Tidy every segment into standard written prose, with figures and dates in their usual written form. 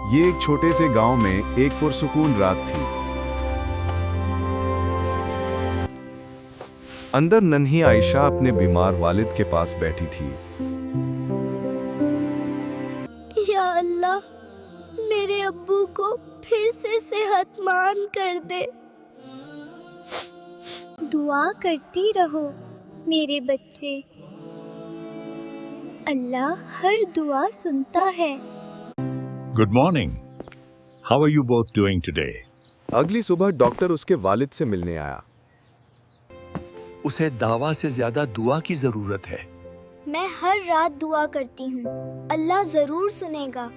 ये एक छोटे से गांव में एक पुरसुकून रात थी। अंदर नन्ही आयशा अपने बीमार वालिद के पास बैठी थी। या अल्लाह, मेरे अब्बू को फिर से सेहतमंद कर दे। दुआ करती रहो मेरे बच्चे, अल्लाह हर दुआ सुनता है। Good morning. How are you both doing today? अगली सुबह डॉक्टर उसके वालिद से मिलने आया। उसे दावा से ज्यादा दुआ की जरूरत है। मैं हर रात दुआ करती हूँ, अल्लाह जरूर सुनेगा।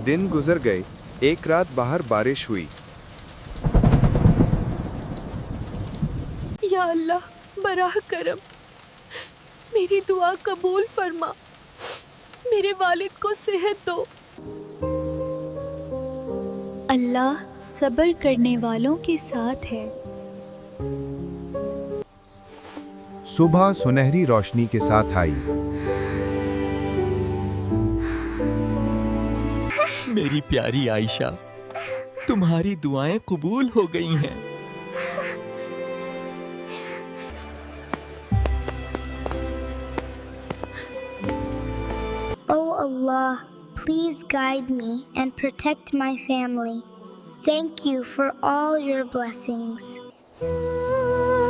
दिन गुजर गए। एक रात बाहर बारिश हुई। या अल्लाह बराह करम, मेरी दुआ कबूल फरमा, मेरे वालिद को सेहत दो। अल्लाह सब्र करने वालों के साथ है। सुबह सुनहरी रोशनी के साथ आई। मेरी प्यारी आयशा, तुम्हारी दुआएं कबूल हो गई हैं। Oh Allah, please guide me and protect my family. Thank you for all your blessings.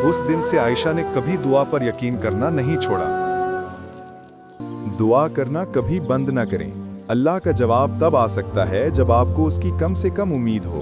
उस दिन से आयशा ने कभी दुआ पर यकीन करना नहीं छोड़ा। दुआ करना कभी बंद न करें। अल्लाह का जवाब तब आ सकता है जब आपको उसकी कम से कम उम्मीद हो।